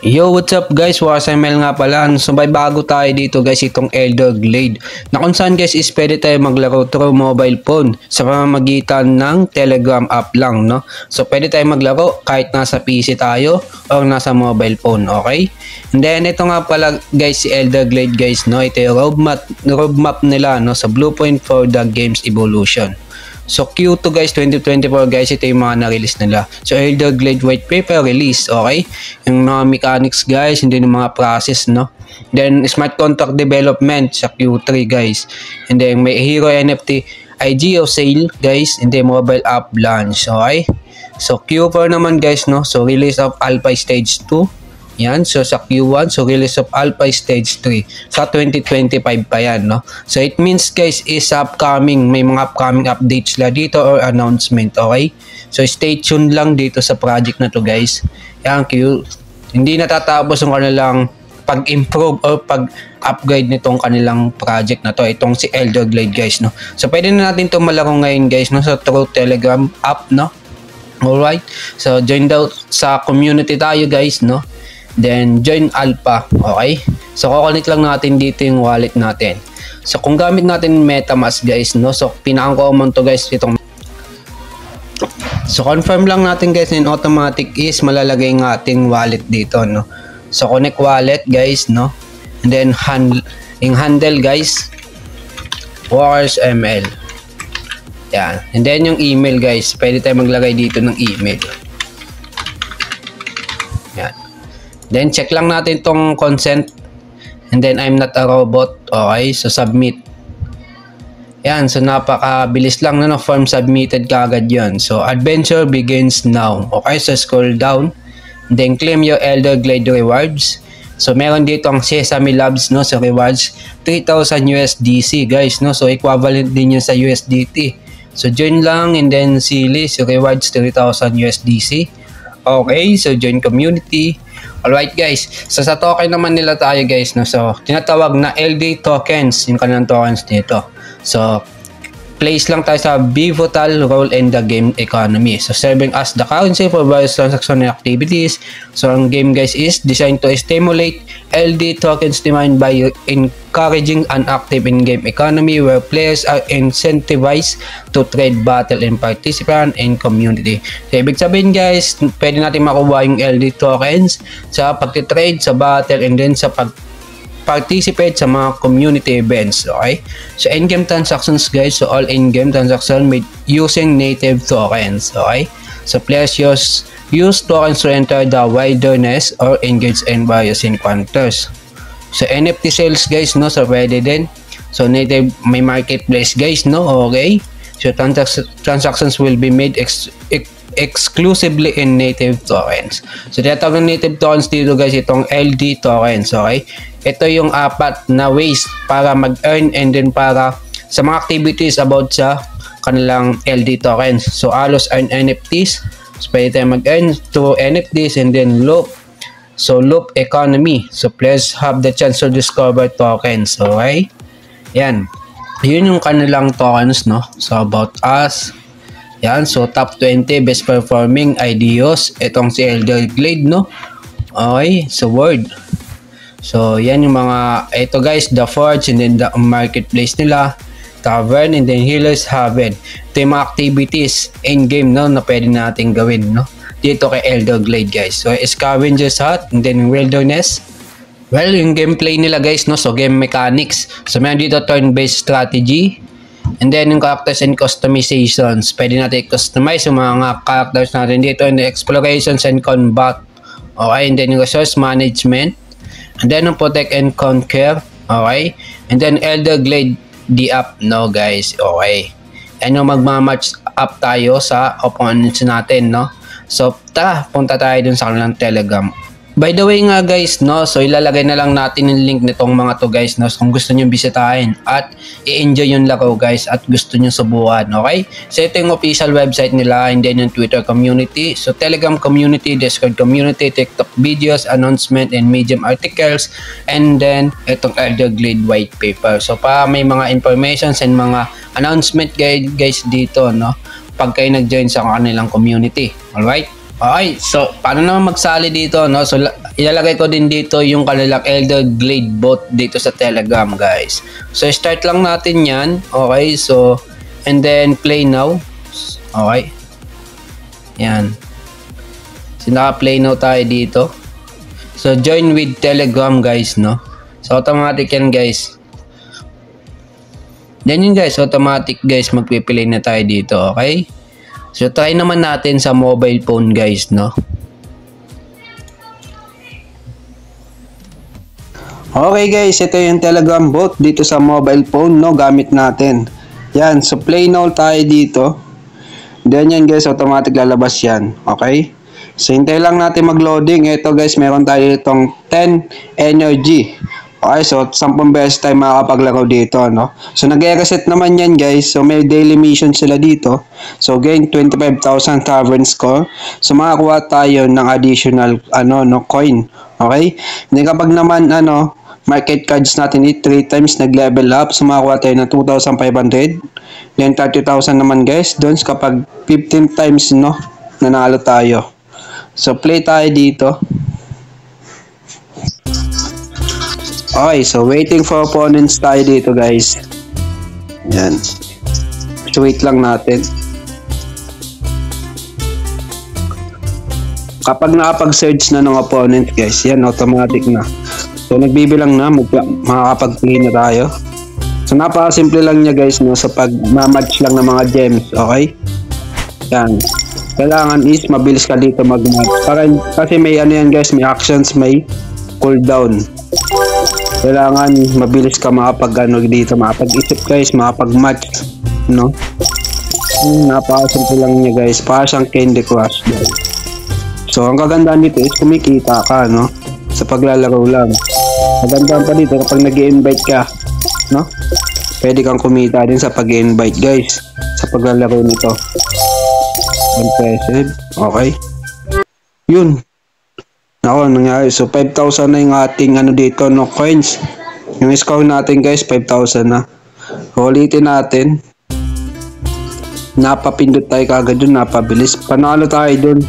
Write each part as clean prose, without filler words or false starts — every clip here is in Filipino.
Yo, what's up guys? Wasamel nga pala. So may bago tayo dito guys, itong Elder Glade. Na kung saan guys is pwede tayo maglaro through mobile phone sa pamamagitan ng Telegram app lang, no? So pwede tayo maglaro kahit nasa PC tayo or nasa mobile phone, okay? And then ito nga pala guys si Elder Glade guys, no? Ito yung roadmap nila, no? Sa Bluepoint for the game's evolution. So Q2 guys, 2024 guys, ito yung mga na-release nila. So Elder Glade white paper release, okay? Yung mga mechanics guys, hindi yung mga process, no? Then smart contract development sa Q3 guys. And then may hero NFT IGO sale guys, and then mobile app launch, okay? So Q4 naman guys, no? So release of Alpha Stage 2. Yan, so sa Q1, so release of Alpha Stage 3 sa 2025 pa yan, no? So it means guys is upcoming, may mga upcoming updates la dito or announcement, okay? So stay tuned lang dito sa project na to guys. Yan, hindi natatapos yung kanilang pag-improve or pag-upgrade nitong kanilang project na to, itong si Elder Glade guys, no? So pwede na natin to malaro ngayon guys, no? Sa True Telegram app, no? Alright, so join daw sa community tayo guys, no? Then join Alpha, okay? So kukunik lang natin dito yung wallet natin. So kung gamit natin MetaMask guys, no? So pinaka-common to guys itong. So confirm lang natin guys, in automatic is malalagay ng ating wallet dito, no? So connect wallet guys, no? And then yung handle guys, WarsML. Yan. And then yung email guys, pwede tayo maglagay dito ng email. Yan. Then check lang natin tong consent, and then I'm not a robot, okay? So submit. Yan, so napakabilis lang, no? Form submitted kagad yun. So adventure begins now, okay? So scroll down, and then claim your Elder Glade rewards. So meron dito ang Sesame Labs, no? So rewards 3,000 USDC guys, no? So equivalent din yun sa USDT. So join lang, and then silly, so rewards 3,000 USDC. Okay, so join community. Alright guys, so sa token naman nila tayo guys, no? So tinatawag na LD tokens, yung kanilang tokens dito. So place lang tayo sa pivotal role in the game economy. So serving as the currency for various transaction activities. So ang game guys is designed to stimulate LD tokens demand by encouraging an active in-game economy where players are incentivized to trade, battle, and participate in community. So ibig sabihin guys, pwede natin makuha yung LD tokens sa pagtitrade, sa battle, and then sa participate sa mga community events, okay? So in-game transactions guys, so all in-game transaction made using native tokens, okay? So players use tokens to enter the wilderness or engage in various encounters. So NFT sales guys, no? So pwede din. So native, may marketplace guys, no? Okay? So transactions will be made exclusively in native tokens. So tinatawag ng native tokens dito guys, itong LD tokens, okay? Ito yung apat na ways para mag-earn, and then para sa mga activities about sa kanilang LD tokens. So alos earn NFTs, so pwede tayo mag-earn through NFTs, and then loop. So loop economy, so players have the chance to discover tokens, okay? Yan, yun yung kanilang tokens, no? So about us. Yan, so top 20 best performing IDOs, itong si Elder Glade, no? Okay, so word. So yan yung mga, ito guys, the forge, and then the marketplace nila, tavern, and then healer's haven. Ito yung mga activities in game, no, na pwede natin gawin, no, dito kay Elder Glade guys. So scavenger's hut, and then wilderness. Well, yung gameplay nila guys, no, so game mechanics. So meron dito turn-based strategy. And then yung characters and customizations, pwede natin i-customize yung mga characters natin dito, in the explorations and combat, okay? And then yung resource management, and then yung protect and conquer, okay? And then Elder Glade the app, no guys, okay? And yung magmamatch up tayo sa opponents natin, no? So tara, punta tayo dun sa kanilang Telegram. By the way nga guys, no, so ilalagay na lang natin yung link nitong mga to guys, no, so kung gusto nyo bisitahin at i-enjoy yung laro guys at gusto nyo subukan, okay? So ito yung official website nila, and then yung Twitter community, so Telegram community, Discord community, TikTok videos, announcement, and Medium articles, and then itong Elder Glade white paper. So para may mga informations and mga announcement guys dito, no, pag kayo nag-join sa kanilang community, alright? Okay, so paano naman magsali dito, no? So ilalagay ko din dito yung kanilang Elder Glade bot dito sa Telegram, guys. So, start lang natin yan. Okay, so, and then play now. Okay. Yan. So, naka-play now tayo dito. So, join with Telegram, guys, no? So, automatic yan, guys. Then yun, guys, automatic, guys, magpipilay na tayo dito, okay? So, try naman natin sa mobile phone, guys, no? Okay, guys, ito yung Telegram bot dito sa mobile phone, no? Gamit natin. Yan, so play now tayo dito. Then yan, guys, automatic lalabas yan, okay? So, hintay lang natin mag-loading. Ito, guys, meron tayo itong 10 energy. Okay, so 10 beses tayo makakapaglaro dito, no? So, nag-reset naman yan, guys. So, may daily mission sila dito. So, gain 25,000 tavern score. So, makakuha tayo ng additional, coin. Okay? Then, kapag naman, market cards natin 3 times nag-level up. So, makakuha tayo ng 2,500. Then, 30,000 naman, guys. Doon, kapag 15 times, nanalo tayo. So, play tayo dito. Okay, so waiting for opponents tayo dito, guys. Yan. So, wait lang natin. Kapag nakapag-search na ng opponent, guys, yan, automatic na. So, nagbibilang na, makakapag-play na tayo. So, napaka-simple lang niya, guys, no, sa pag-match lang ng mga gems, okay? Yan. Kailangan is mabilis ka dito mag-match. Kasi may yan, guys, may actions, may cooldown. Kailangan mabilis ka dito, makapag-isip, guys, makapag-match, no? Napaka-simple lang niya, guys. Para siyang Candy Crush, guys. So, ang kagandahan dito is kumikita ka, no? Sa paglalaro lang. Kagandahan pa dito kapag nag-i-invite ka, no? Pwede kang kumita din sa pag-i-invite, guys, sa paglalaro nito. Impressive. Okay. Yun. Ako, nangyari. So, 5,000 na yung ating dito, no, coins. Yung score natin, guys, 5,000 na. Ulitin natin. Napapindot tayo kagad dun, napabilis. Panalo tayo dun.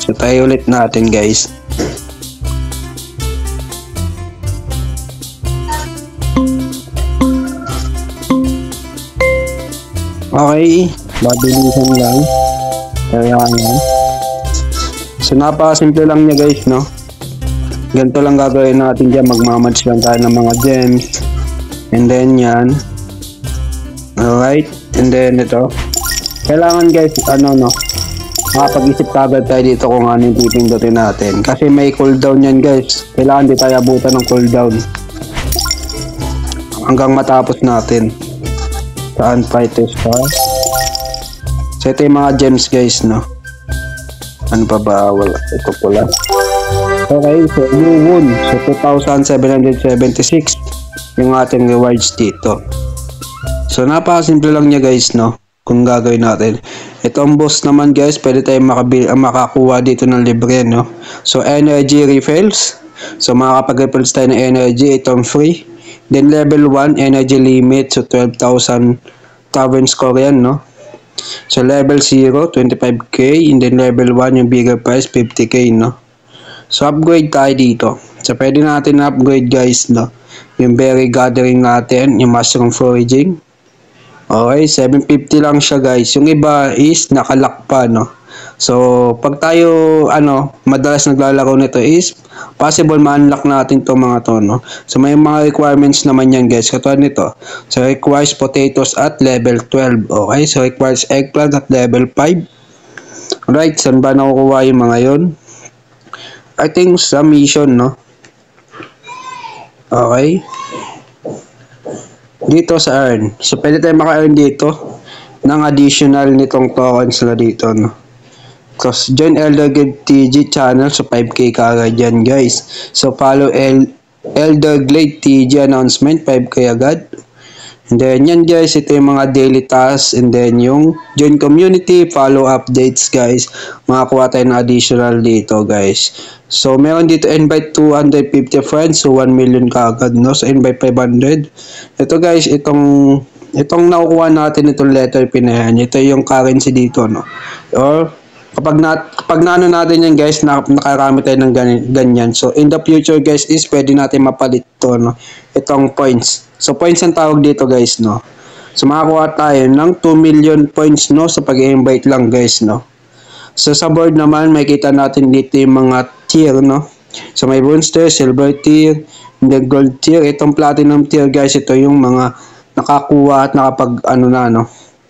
So, tayo ulit natin, guys. Okay. Mabilisan lang. Kaya yan. So, napaka-simple lang niya, guys, no? Ganito lang gagawin natin dyan. Magmamatch lang tayo ng mga gems. And then, yan. Alright. And then, ito. Kailangan, guys, makapag-isip kagad tayo dito kung ano yung pipindutin natin. Kasi may cooldown yan, guys. Kailangan di tayo abutan ng cooldown. Hanggang matapos natin. Saan fighters pa? So, ito yung mga gems, guys, no? Ano pa ba? Wala. Ito pula. Okay, so you won. So, 2,776 yung ating rewards dito. So, napakasimple lang niya, guys, no? Kung gagawin natin. Ito ang boss naman, guys. Pwede tayong makakuha dito ng libre, no? So, energy refills. So, makakapag-refills tayo ng energy. Itong free. Then, level 1, energy limit. So, 12,000 tavern score yan, no? So, level 0, 25k. And then, level 1, yung bigger price, 50k, no? So, upgrade tayo dito. So, pwede natin upgrade, guys, no? Yung berry gathering natin, yung mushroom foraging. Okay, 750 lang siya, guys. Yung iba is nakalock pa, no? So, pag tayo, madalas naglalaro nito is, possible ma-unlock natin itong mga to, no? So, may mga requirements naman yan, guys. Katulad nito. So, requires potatoes at level 12. Okay, so requires eggplant at level 5. Alright, saan ba nakukuha yung mga yon? I think sa mission, no? Okay. Dito sa earn. So, pwede tayo maka-earn dito ng additional nitong tokens na dito, no? Because join Elder Glade TG channel. So, 5k kaagad yan, guys. So, follow Elder Glade TG announcement. 5k agad. And then, yan, guys. Ito yung mga daily tasks. And then, yung join community. Follow updates, guys. Makakuha tayo ng additional dito, guys. So, meron dito invite 250 friends. So, 1 million kaagad, no? So, invite 500. Ito, guys. Itong nakukuha natin itong letter P na yan. Ito yung currency dito, no? Or Kapag naano natin yan guys, nakarami tayo ng ganyan. So in the future guys is pwede natin mapalit to, no? Itong points. So points ang tawag dito guys, no? So makakuha tayo ng 2 million points, no? Sa pag-invite lang guys, no? So sa board naman, makikita natin dito yung mga tier, no? So may bronze tier, silver tier, and then gold tier. Itong platinum tier guys, ito yung mga nakakuha at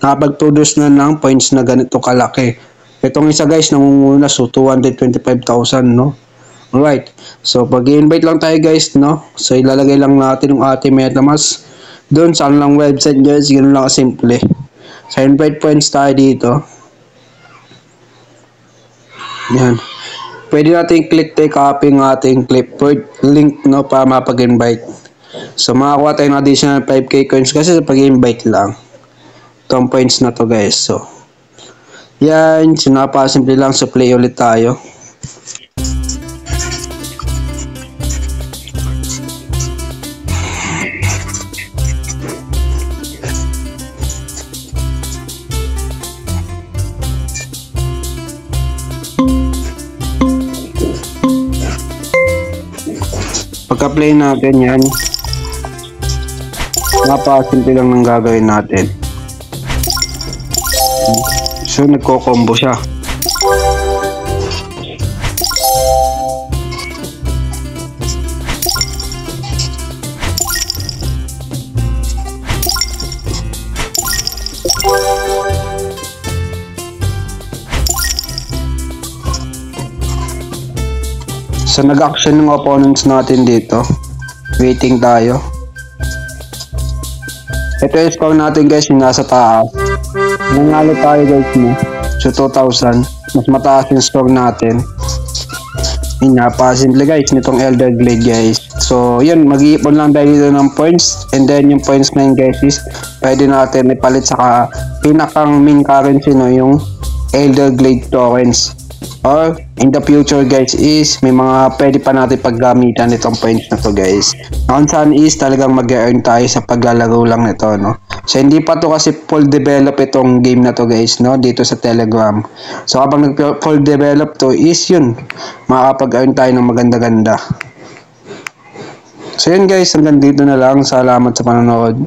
nakapag-produce na ng points na ganito kalaki. Itong isa guys, nangunguna, so 225,000, no? Alright. So, pag-i-invite lang tayo guys, no? So, ilalagay lang natin yung ating MetaMask doon sa lang website guys. Ganun lang simple. So, invite points tayo dito. Yan. Pwede natin click tayo, copy ng ating clipboard link, no? Para mapag-invite. So, makakuha tayo ng additional 5k coins kasi sa pag-invite lang. Itong points na to guys. So, yan, sinapasimple lang, so play ulit tayo. Pagka-play natin yan, napasimple lang ng gagawin natin. So, nagko-combo siya. So, nag-action ng opponents natin dito. Waiting tayo. Ito yung score natin guys, yung nasa taas. Nanalo tayo guys mo. So 2,000. Mas mataas yung score natin. Yun, napasimple guys nitong Elder Glade guys. So yun, mag-iipon lang tayo dito ng points. And then yung points na yun guys is pwede natin ipalit sa pinakang main currency, no, yung Elder Glade tokens. Or in the future guys is may mga pwede pa natin paggamitan itong points na to guys. Kung saan is talagang mag-earn tayo sa paglalaro lang nito, no. So hindi pa to kasi full develop itong game na to guys, no, dito sa Telegram. So kapag nag-full develop to is yun, makakapag-earn tayo ng maganda-ganda. So yun guys, hanggang dito na lang. Salamat sa panonood.